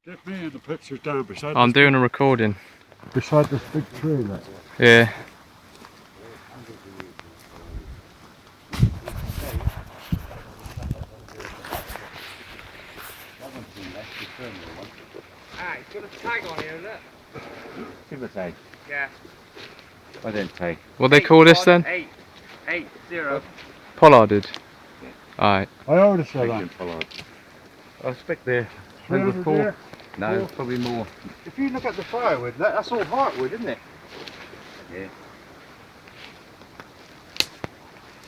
Get me in the pictures down beside. I'm doing a recording. Beside this big tree there. Yeah. Ah, it's got a tag on here, look. Silver tag. Yeah. I didn't take. What they call this then? 880. Pollarded. Yeah. Alright. I ought to say that. I expect they're 300 over 4. there? No, Four. probably more. If you look at the firewood, that's all heartwood, isn't it? Yeah.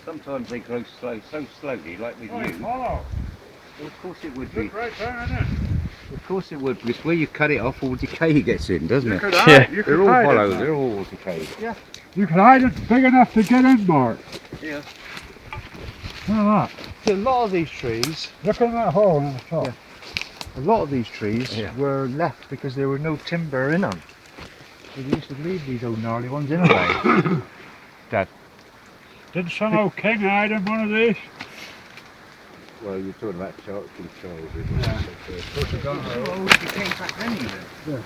Sometimes they grow so slowly, like with you. Follow. Well, of course it would be. Look right there, isn't it? Of course it would, because where you cut it off, all decay gets in, doesn't You it? could Yeah. hide, you could They're all hide hollow. it. They're all decayed. Yeah. You can hide it big enough to get in, Mark. Yeah. Look at that. See, a lot of these trees, Look at that hole in the top. Yeah. a lot of these trees Yeah. were left because there were no timber in them. So they used to leave these old gnarly ones in a way. Dad. Didn't some old king hide in one of these? Well, you're talking about Charles. Yeah. So old decay back then, even. Yeah. The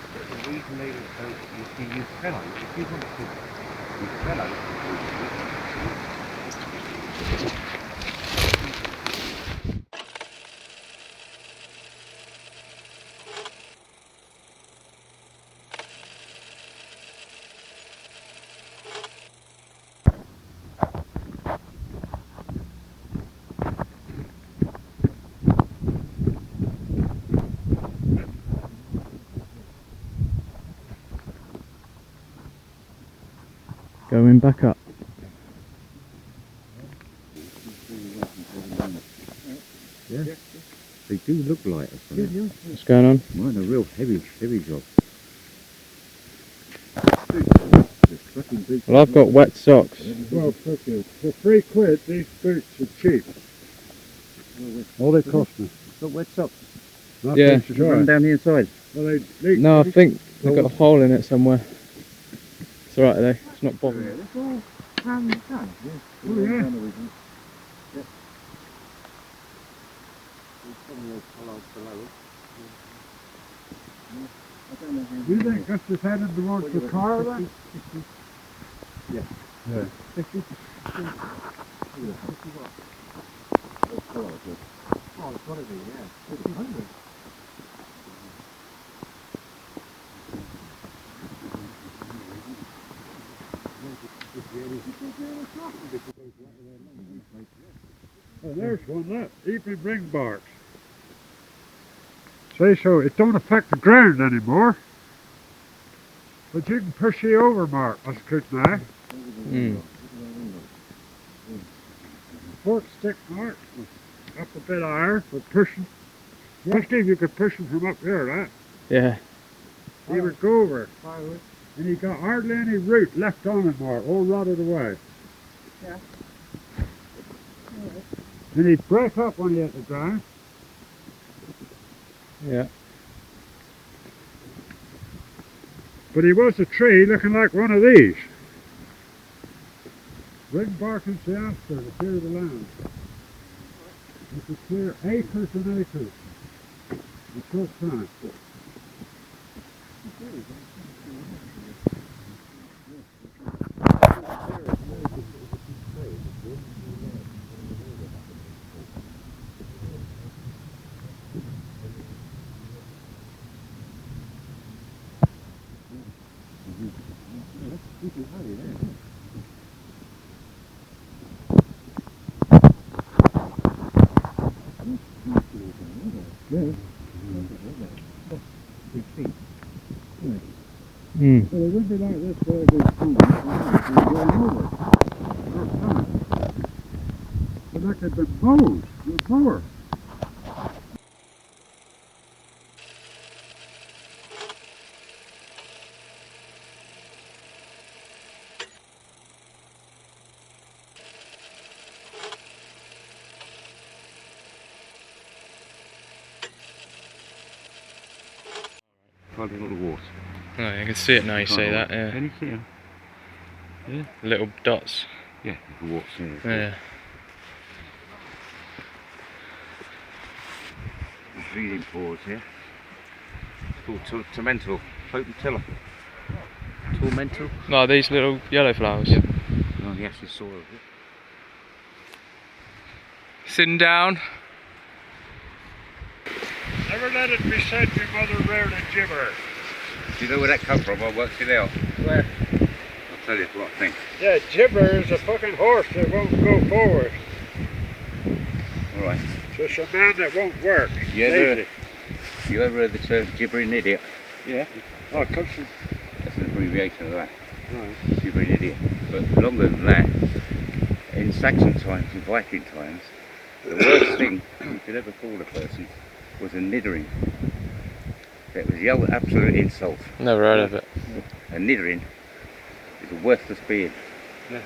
reason they were so, you see, you fellows, if you want to, you fellows, Going back up. yeah. They do look like us. What's going on? Mine are real heavy job. Well, I've got wet socks. Well, okay. For £3, these boots are cheap. All they cost me. Got wet socks. Not Yeah. boots to Run dry. down the inside. Well, they leak. No, I think they've got a hole in it somewhere. It's alright though, it's not bothering me. It's all hand done. Oh, yeah. You think this is headed towards the car then? Yeah. Yeah. Oh, it's gotta be, yeah. 1,500. Oh, there's one, look. Even ring barks. Say so, it don't affect the ground anymore. But you can push it over, Mark. That's good now. Fork stick, Mark. Up a bit higher for pushing. Especially if you could push them from up here, right? Yeah. He would go over. And he got hardly any root left on him, Mark. All rotted away. Yeah. And he'd break up when he hit the ground. Yeah. But he was a tree looking like one of these. Ring bark and siesta to clear the land. It could clear acres and acres in short time. Mm. Well, it wouldn't be like this where they'd come going over. But like they'd been mowed with a mower. Quite a lot of water. Oh, you can see it now you say that, yeah. Can you see them? Yeah. Little dots. Yeah, you can walk through. Yeah. Feeding pores here. called tormental. Potentilla. Tormental. No, these little yellow flowers. Yeah. Oh, the acid soil. Sitting down. Never let it be said your mother reared a gibber. Do you know where that comes from? I worked it out. Where? I'll tell you what I think. Yeah, gibber is a fucking horse that won't go forward. Alright. Just a man that won't work. You Lazy. ever heard the term gibbering idiot? Yeah. Oh, it comes from... That's an abbreviation of that. Right. Gibbering idiot. But longer than that, in Saxon times and Viking times, the worst thing you could ever call a person was a niddering. It was the absolute insult. Never heard of it. A niddering is a worthless being. Yeah.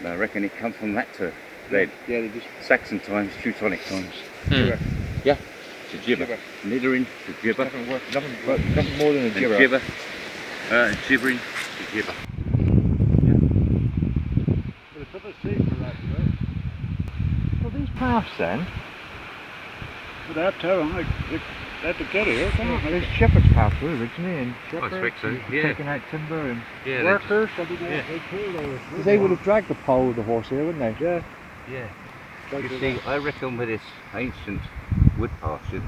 And I reckon it comes from that term. Then, Yeah, they just... Saxon times, Teutonic times. Gibber. Yeah, it's a gibber. Gibber. Niddering, it's a gibber. Nothing more than a And gibber. gibber. Gibbering, it's a gibber. But it's up a seat for that, right? Well, these paths then, But I tell them, they had to get here. Come on, there's shepherd's paths were originally, and I expect so, shepherds yeah. taking out timber, and Yeah, they workers, I mean, Yeah. they killed those. because they would have dragged the pole of the horse here, wouldn't they? Yeah. yeah. You see, I reckon with this ancient wood pasture,